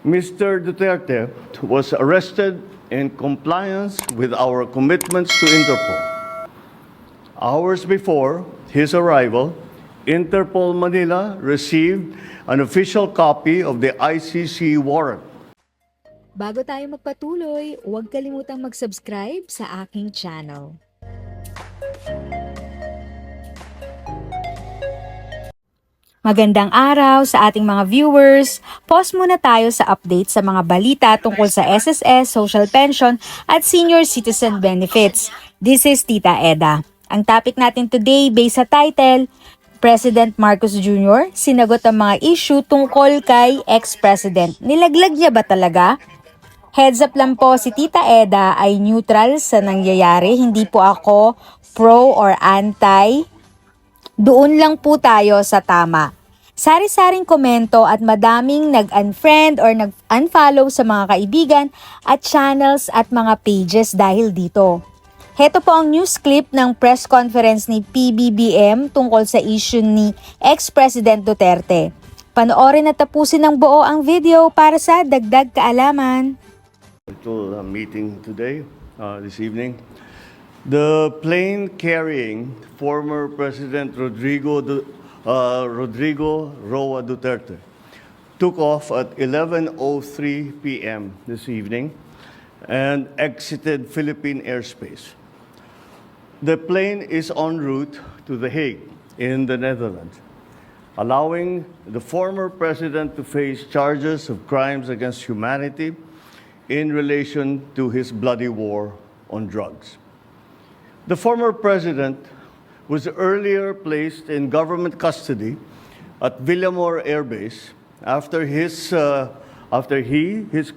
Mr. Duterte was arrested in compliance with our commitments to Interpol. Hours before his arrival, Interpol Manila received an official copy of the ICC warrant. Bago tayo magpatuloy, huwag kalimutang mag-subscribe sa aking channel. Magandang araw sa ating mga viewers. Pause muna tayo sa update sa mga balita tungkol sa SSS, social pension at senior citizen benefits. This is Tita Eda. Ang topic natin today based sa title, President Marcos Jr. sinagot ang mga issue tungkol kay ex-president. Nilaglag niya ba talaga? Heads up lang po, si Tita Eda ay neutral sa nangyayari. Hindi po ako pro or anti. Doon lang po tayo sa tama. Sari-saring komento at madaming nag-unfriend or nag-unfollow sa mga kaibigan at channels at mga pages dahil dito. Heto po ang news clip ng press conference ni PBBM tungkol sa issue ni ex-President Duterte. Panoorin at tapusin ng buo ang video para sa dagdag kaalaman. Meeting today, this evening. The plane carrying former President Rodrigo Roa Duterte took off at 11:03 p.m. this evening and exited Philippine airspace. The plane is en route to The Hague in the Netherlands, allowing the former president to face charges of crimes against humanity in relation to his bloody war on drugs. The former president was earlier placed in government custody at Villamor Air Base after his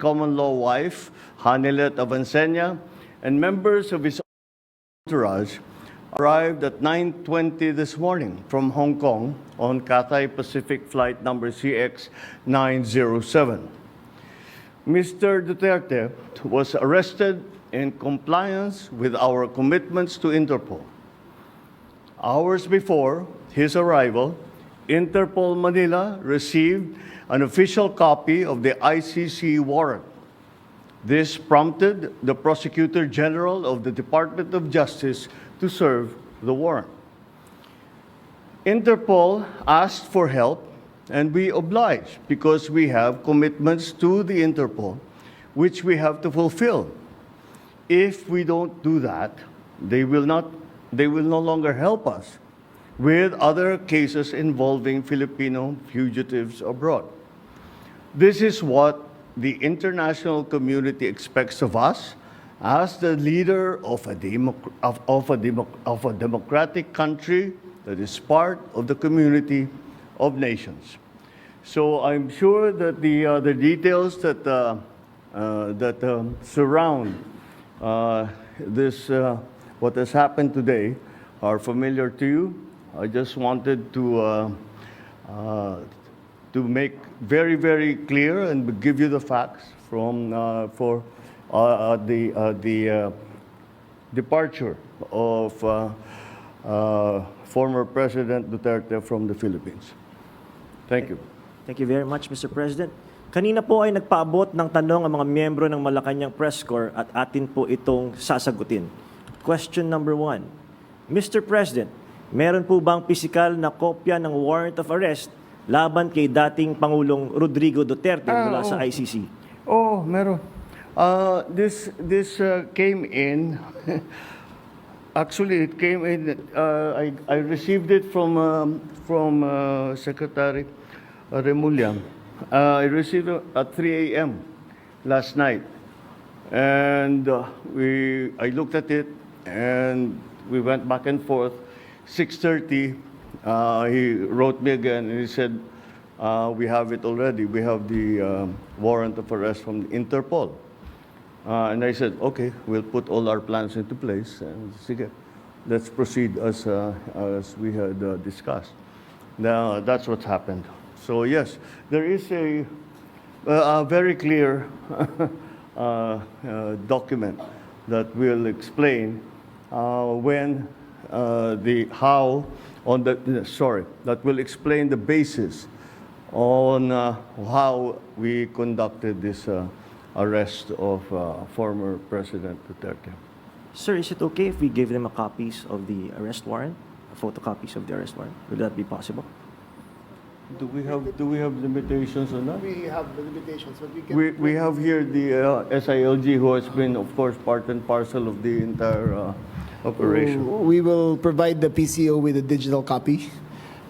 common law wife, Hanilet Avancenia, and members of his entourage arrived at 9:20 this morning from Hong Kong on Cathay Pacific flight number CX-907. Mr. Duterte was arrested in compliance with our commitments to Interpol. Hours before his arrival, Interpol Manila received an official copy of the ICC warrant. This prompted the Prosecutor General of the Department of Justice to serve the warrant. Interpol asked for help, and we obliged because we have commitments to the Interpol, which we have to fulfill. If we don't do that, they will no longer help us with other cases involving Filipino fugitives abroad. This is what the international community expects of us as the leader of a democratic country that is part of the community of nations. So I'm sure that the details that surround what has happened today are familiar to you. I just wanted to make very, very clear and give you the facts for the departure of former President Duterte from the Philippines. Thank you. Thank you very much, Mr. President. Kanina po ay nagpaabot ng tanong ang mga miyembro ng Malacanang Press Corps at atin po itong sasagutin. Question number 1. Mr. President, meron po bang pisikal na kopya ng warrant of arrest laban kay dating Pangulong Rodrigo Duterte mula sa ICC? Oh, meron. This came in. Actually, it came in. I received it from Secretary Remulla. I received it at 3 a.m. last night, and I looked at it, and we went back and forth. 6:30, he wrote me again, and he said, "We have it already. We have the warrant of arrest from Interpol." And I said, "Okay, we'll put all our plans into place, and sige, let's proceed as we had discussed." Now that's what happened. So yes, there is a very clear document that will explain that will explain the basis on how we conducted this arrest of former President Duterte. Sir, is it okay if we give them a copies of the arrest warrant, photocopies of the arrest warrant? Would that be possible? Do we have limitations on that? We have the limitations, but we can. We have here the SILG, who has been, of course, part and parcel of the entire operation. We will provide the PCO with a digital copy.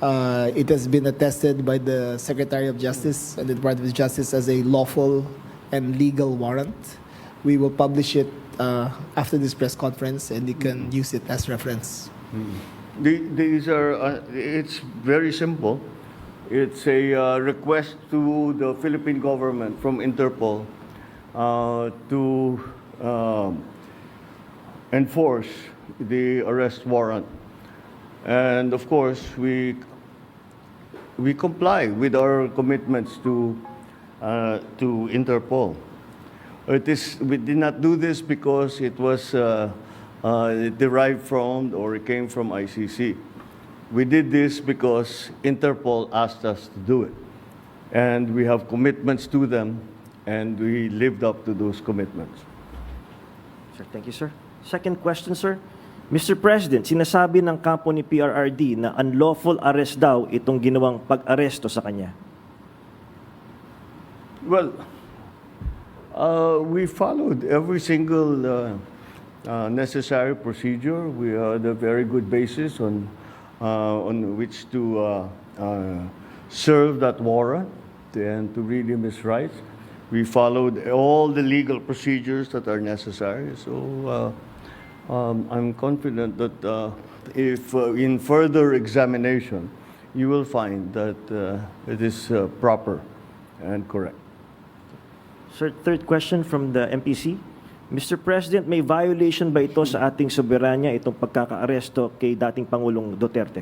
It has been attested by the Secretary of Justice and the Department of Justice as a lawful and legal warrant. We will publish it after this press conference, and you can use it as reference. These are, it's very simple. It's a request to the Philippine government from Interpol to enforce the arrest warrant. And of course, we comply with our commitments to Interpol. We did not do this because it was derived from or it came from ICC. We did this because Interpol asked us to do it. And we have commitments to them, and we lived up to those commitments. Sir, thank you, sir. Second question, sir. Mr. President, sinasabi ng kampo ni PRRD na unlawful arrest daw itong ginawang pag-aresto sa kanya. Well, we followed every single necessary procedure. We had a very good basis on which to serve that warrant and to read him his rights. We followed all the legal procedures that are necessary. So I'm confident that if in further examination, you will find that it is proper and correct. Sir, third question from the MPC. Mr. President, may violation ba ito sa ating soberanya itong pagkakaaresto kay dating Pangulong Duterte?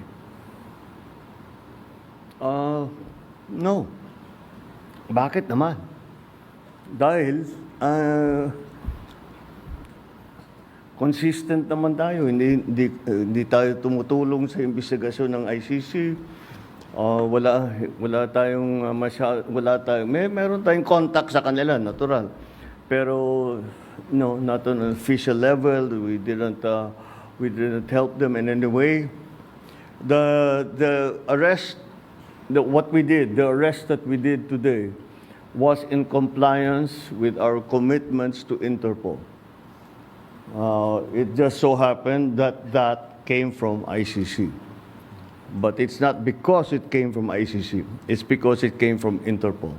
No. Bakit naman? Dahil consistent naman tayo. Hindi tayo tumutulong sa investigasyon ng ICC. Wala tayong meron tayong contact sa kanila, natural. Pero no, not on an official level. We didn't help them in any way. The arrest that we did today was in compliance with our commitments to Interpol. It just so happened that came from ICC. But it's not because it came from ICC. It's because it came from Interpol.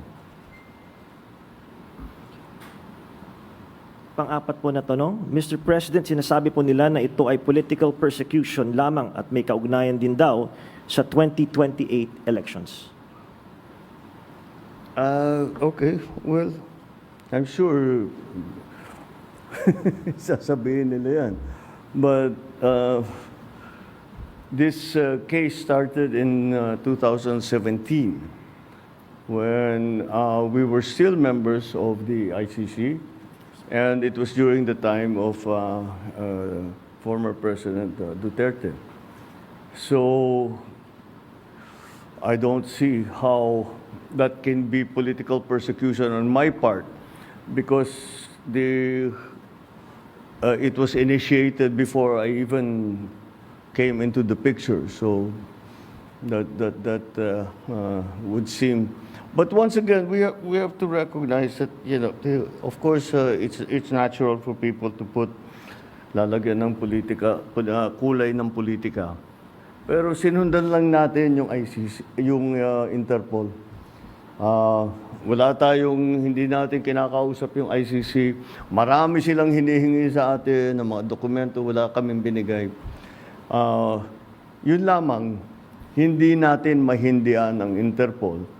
Pang-apat po na tanong, Mr. President, sinasabi po nila na ito ay political persecution lamang at may kaugnayan din daw sa 2028 elections. Okay, well, I'm sure sasabihin nila yan. But this case started in 2017 when we were still members of the ICC. And it was during the time of former President Duterte. So I don't see how that can be political persecution on my part because it was initiated before I even came into the picture. So that would seem. But once again, we have to recognize that, you know, of course, it's natural for people to put lalagyan ng politika, kulay ng politika. Pero sinundan lang natin yung ICC, yung Interpol. Hindi natin kinakausap yung ICC. Marami silang hinihingi sa atin ng mga dokumento, wala kaming binigay. Yun lamang, hindi natin mahindian ang Interpol.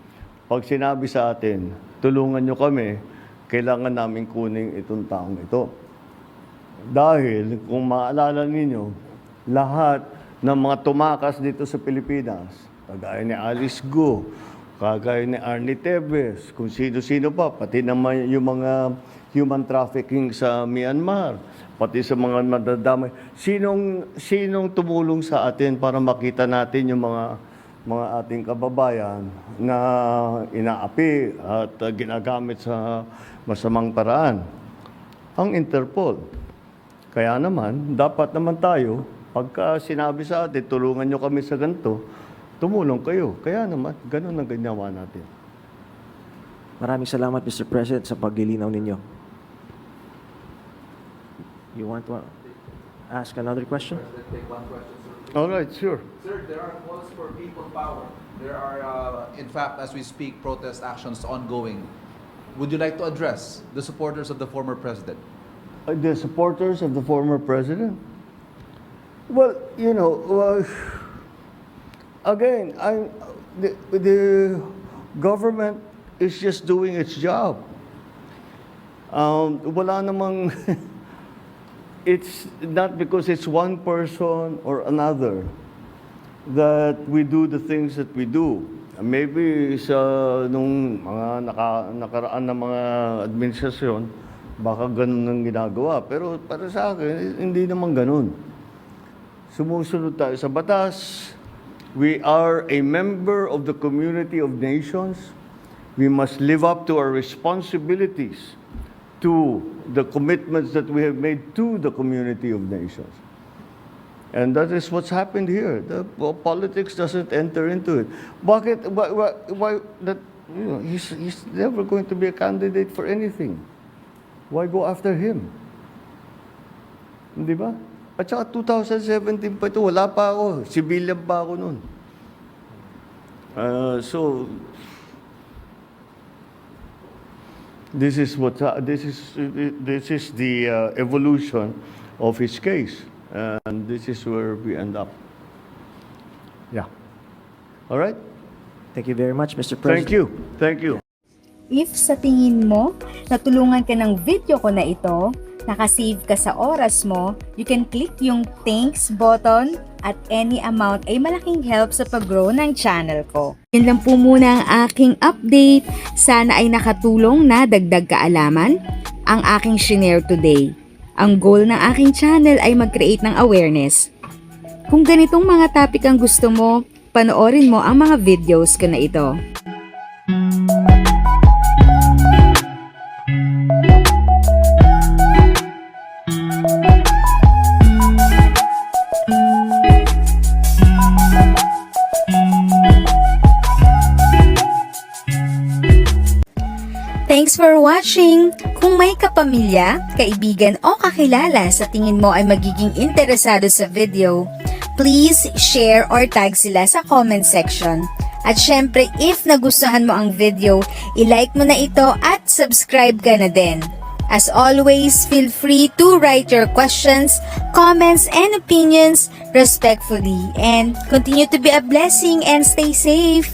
Pag sinabi sa atin, tulungan nyo kami, kailangan namin kunin itong taong ito. Dahil, kung maalala ninyo, lahat ng mga tumakas dito sa Pilipinas, kagaya ni Alice Go, kagaya ni Arnie Tevez, kung sino-sino pa, pati naman yung mga human trafficking sa Myanmar, pati sa mga madadamay. Sinong tumulong sa atin para makita natin yung mga mga ating kababayan na inaapi at ginagamit sa masamang paraan. Ang Interpol. Kaya naman, dapat naman tayo, pagka sinabi sa atin, tulungan nyo kami sa ganito, tumulong kayo. Kaya naman, ganun ang ginawa natin. Maraming salamat, Mr. President, sa paglilinaw ninyo. You want to ask another question? All right, sure. Sir, there are calls for people power. There are, in fact, as we speak, protest actions ongoing. Would you like to address the supporters of the former president? The supporters of the former president? Well, you know, again, the government is just doing its job. Wala namang, it's not because it's one person or another that we do the things that we do. Maybe sa nung mga nakaraan na mga administrasyon, baka ganun ang ginagawa. Pero para sa akin, hindi naman ganun. Sumusunod tayo sa batas. We are a member of the community of nations. We must live up to our responsibilities, to the commitments that we have made to the community of nations. And that is what's happened here. The politics doesn't enter into it. Bakit? Why that? You know, he's never going to be a candidate for anything. Why go after him? Di ba? At saka 2017 pa ito, wala pa ako. Civilian pa ako noon. So this is the evolution of his case, and this is where we end up. Yeah. All right. Thank you very much, Mr. President. Thank you. Thank you. If sa tingin mo, natulungan ka ng video ko na ito, nakasave ka sa oras mo, you can click yung thanks button at any amount ay malaking help sa pag-grow ng channel ko. Yun lang po muna ang aking update. Sana ay nakatulong na dagdag kaalaman ang aking shinare today. Ang goal ng aking channel ay mag-create ng awareness. Kung ganitong mga topic ang gusto mo, panoorin mo ang mga videos ko na ito. Thanks for watching! Kung may kapamilya, kaibigan o kakilala sa tingin mo ay magiging interesado sa video, please share or tag sila sa comment section. At syempre, if nagustuhan mo ang video, i-like mo na ito at subscribe ka na din. As always, feel free to write your questions, comments, and opinions respectfully. And continue to be a blessing and stay safe!